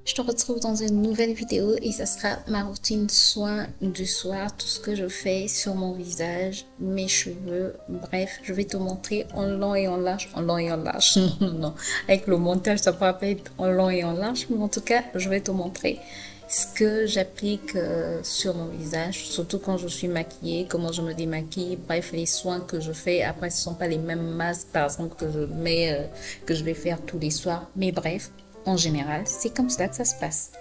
Je te retrouve dans une nouvelle vidéo et ça sera ma routine soin du soir, tout ce que je fais sur mon visage, mes cheveux, bref, je vais te montrer en long et en large, en long et en large, non, non, non, avec le montage ça pourra pas être en long et en large, mais en tout cas, je vais te montrer ce que j'applique sur mon visage, surtout quand je suis maquillée, comment je me démaquille, bref, les soins que je fais. Après, ce sont pas les mêmes masques, par exemple, que je mets, que je vais faire tous les soirs, mais bref. En général, c'est comme ça que ça se passe.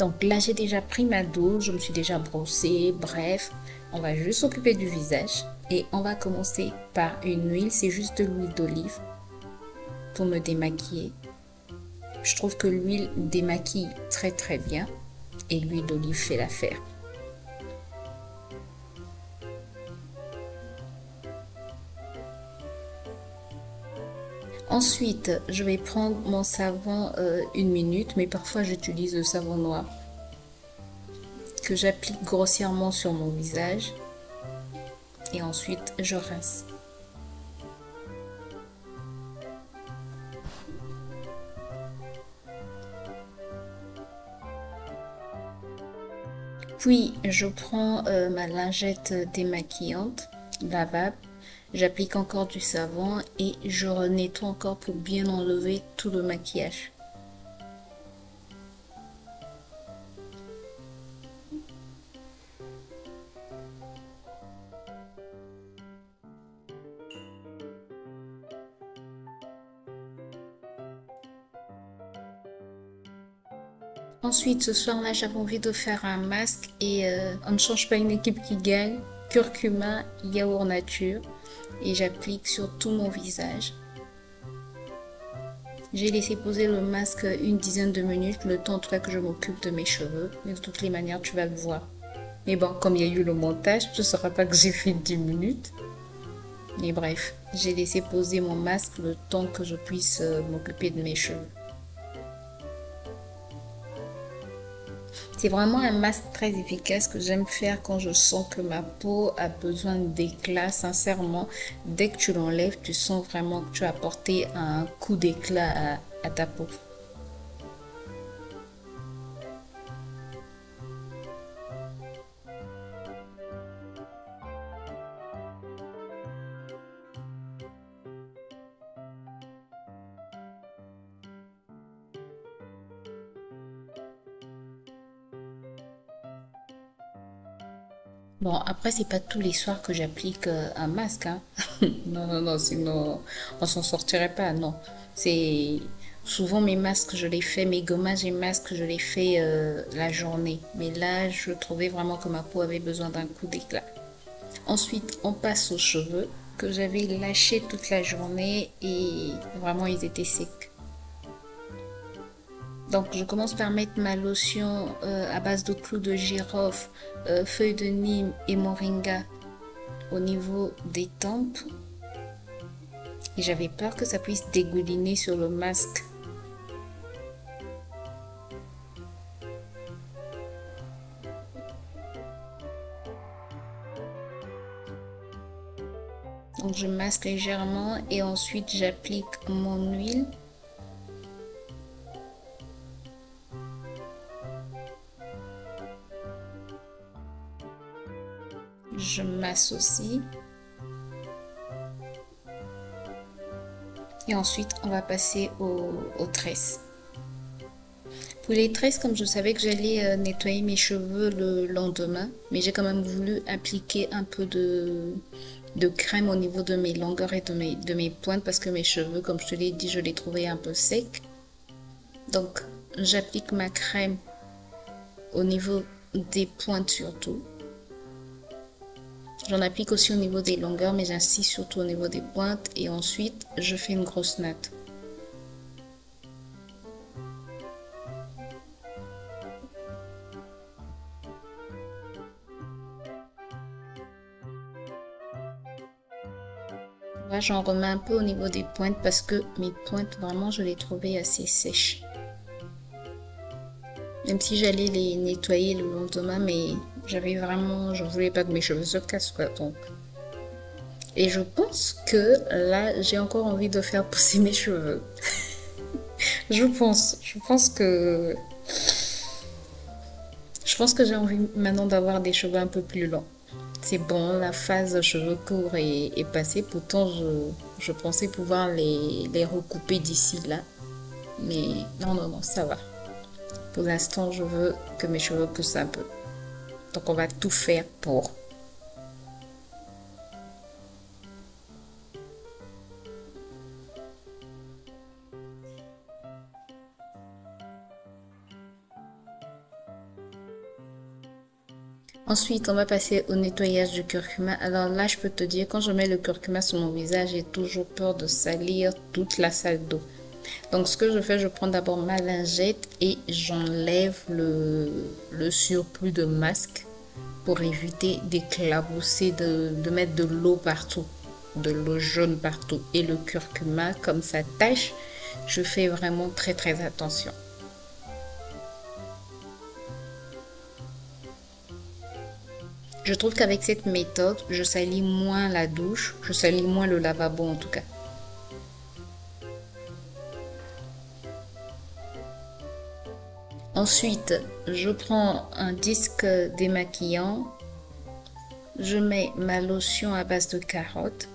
Donc là, j'ai déjà pris ma douche, je me suis déjà brossée, bref, on va juste s'occuper du visage. Et on va commencer par une huile, c'est juste de l'huile d'olive pour me démaquiller. Je trouve que l'huile démaquille très très bien et l'huile d'olive fait l'affaire. Ensuite, je vais prendre mon savon 1 minute, mais parfois j'utilise le savon noir que j'applique grossièrement sur mon visage et ensuite je rince. Puis je prends ma lingette démaquillante lavable, j'applique encore du savon et je nettoie encore pour bien enlever tout le maquillage. Ensuite, ce soir-là, j'avais envie de faire un masque et on ne change pas une équipe qui gagne. Curcuma, yaourt nature et j'applique sur tout mon visage. J'ai laissé poser le masque une dizaine de minutes, le temps toi que je m'occupe de mes cheveux. Mais de toutes les manières, tu vas le voir. Mais bon, comme il y a eu le montage, tu ne sauras pas que j'ai fait 10 minutes. Mais bref, j'ai laissé poser mon masque le temps que je puisse m'occuper de mes cheveux. C'est vraiment un masque très efficace que j'aime faire quand je sens que ma peau a besoin d'éclat. Sincèrement, dès que tu l'enlèves, tu sens vraiment que tu as apporté un coup d'éclat à ta peau. Bon, après, c'est pas tous les soirs que j'applique un masque, hein. Non, non, non, sinon on s'en sortirait pas, non. C'est souvent mes masques, je les fais, mes gommages et masques, je les fais la journée. Mais là, je trouvais vraiment que ma peau avait besoin d'un coup d'éclat. Ensuite, on passe aux cheveux que j'avais lâchés toute la journée et vraiment ils étaient secs. Donc, je commence par mettre ma lotion à base de clous de girofle, feuilles de Nîmes et moringa au niveau des tempes. Et j'avais peur que ça puisse dégouliner sur le masque. Donc, je masque légèrement et ensuite j'applique mon huile. Je masse aussi. Et ensuite, on va passer aux tresses. Pour les tresses, comme je savais que j'allais nettoyer mes cheveux le lendemain, mais j'ai quand même voulu appliquer un peu de crème au niveau de mes longueurs et de mes pointes parce que mes cheveux, comme je te l'ai dit, je les trouvais un peu secs. Donc, j'applique ma crème au niveau des pointes surtout. J'en applique aussi au niveau des longueurs, mais j'insiste surtout au niveau des pointes. Et ensuite, je fais une grosse natte. Là, j'en remets un peu au niveau des pointes parce que mes pointes, vraiment, je les trouvais assez sèches. Même si j'allais les nettoyer le lendemain, mais j'avais vraiment, je voulais pas que mes cheveux se cassent, quoi. Donc. Et je pense que là, j'ai encore envie de faire pousser mes cheveux. Je pense que j'ai envie maintenant d'avoir des cheveux un peu plus longs. C'est bon, la phase cheveux courts est passée. Pourtant, je pensais pouvoir les recouper d'ici là. Mais non, non, non, ça va. Pour l'instant, je veux que mes cheveux poussent un peu. Donc, on va tout faire pour. Ensuite, on va passer au nettoyage du curcuma. Alors là, je peux te dire, quand je mets le curcuma sur mon visage, j'ai toujours peur de salir toute la salle d'eau. Donc, ce que je fais, je prends d'abord ma lingette et j'enlève le surplus de masque pour éviter d'éclabousser, de mettre de l'eau partout, de l'eau jaune partout. Et le curcuma, comme ça tâche, je fais vraiment très très attention. Je trouve qu'avec cette méthode, je salis moins la douche, je salis moins le lavabo en tout cas. Ensuite, je prends un disque démaquillant, je mets ma lotion à base de carotte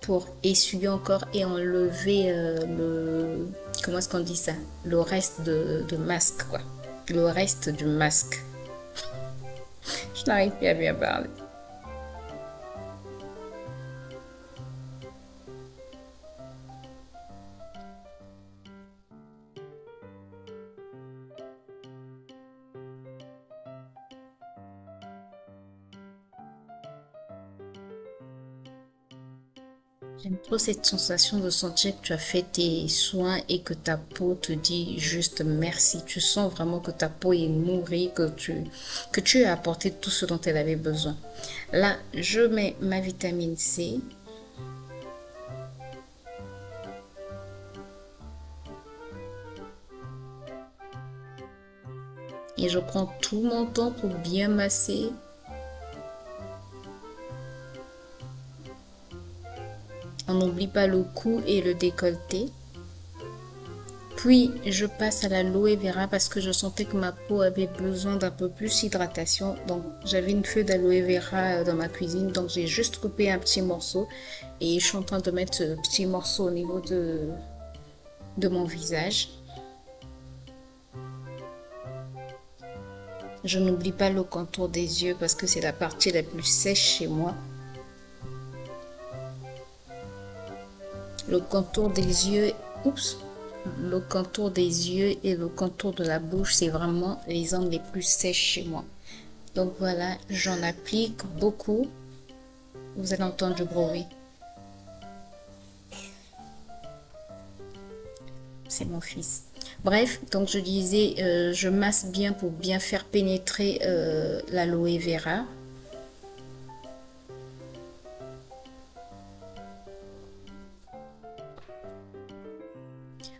pour essuyer encore et enlever comment est-ce qu'on dit ça? Le reste de masque, quoi. Le reste du masque. Je n'arrive plus à bien parler. J'aime trop cette sensation de sentir que tu as fait tes soins et que ta peau te dit juste merci. Tu sens vraiment que ta peau est nourrie, que tu as apporté tout ce dont elle avait besoin. Là, je mets ma vitamine C. Et je prends tout mon temps pour bien masser. On n'oublie pas le cou et le décolleté. Puis, je passe à l'aloe vera parce que je sentais que ma peau avait besoin d'un peu plus d'hydratation. Donc, j'avais une feuille d'aloe vera dans ma cuisine. Donc, j'ai juste coupé un petit morceau. Et je suis en train de mettre ce petit morceau au niveau de mon visage. Je n'oublie pas le contour des yeux parce que c'est la partie la plus sèche chez moi. Le contour des yeux, oups, le contour des yeux et le contour de la bouche, c'est vraiment les zones les plus sèches chez moi. Donc voilà, j'en applique beaucoup. Vous allez entendre du bruit. C'est mon fils. Bref, donc je disais, je masse bien pour bien faire pénétrer l'aloe vera.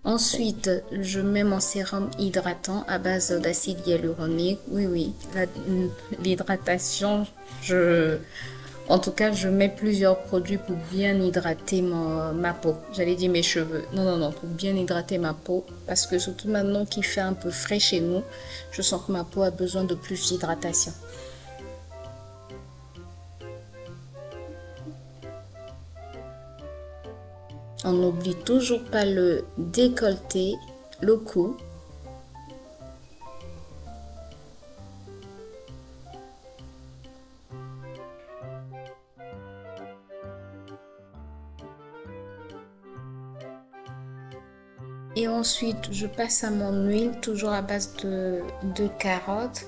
Ensuite, je mets mon sérum hydratant à base d'acide hyaluronique. Oui, oui, l'hydratation, en tout cas, je mets plusieurs produits pour bien hydrater ma peau. J'allais dire mes cheveux. Non, non, non, pour bien hydrater ma peau. Parce que surtout maintenant qu'il fait un peu frais chez nous, je sens que ma peau a besoin de plus d'hydratation. On n'oublie toujours pas le décolleté, le cou. Et ensuite, je passe à mon huile, toujours à base de carottes.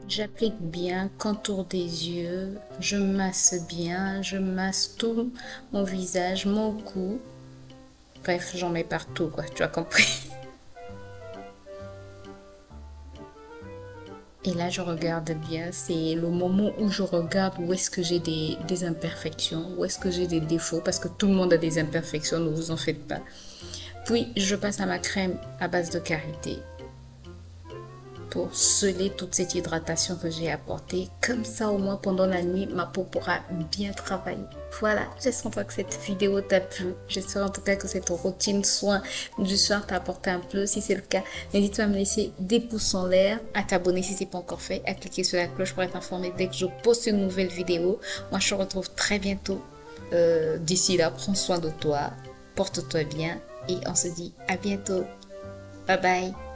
J'applique bien, contour des yeux, je masse bien, je masse tout mon visage, mon cou. Bref, j'en mets partout, quoi, tu as compris. Et là, je regarde bien. C'est le moment où je regarde où est-ce que j'ai des imperfections, où est-ce que j'ai des défauts, parce que tout le monde a des imperfections, ne vous en faites pas. Puis, je passe à ma crème à base de karité pour sceller toute cette hydratation que j'ai apportée. Comme ça, au moins pendant la nuit, ma peau pourra bien travailler. Voilà, j'espère en tout cas que cette vidéo t'a plu. J'espère en tout cas que cette routine soin du soir t'a apporté un peu. Si c'est le cas, n'hésite pas à me laisser des pouces en l'air, à t'abonner si c'est pas encore fait, à cliquer sur la cloche pour être informé dès que je poste une nouvelle vidéo. Moi, je te retrouve très bientôt. D'ici là, prends soin de toi, porte-toi bien et on se dit à bientôt. Bye bye.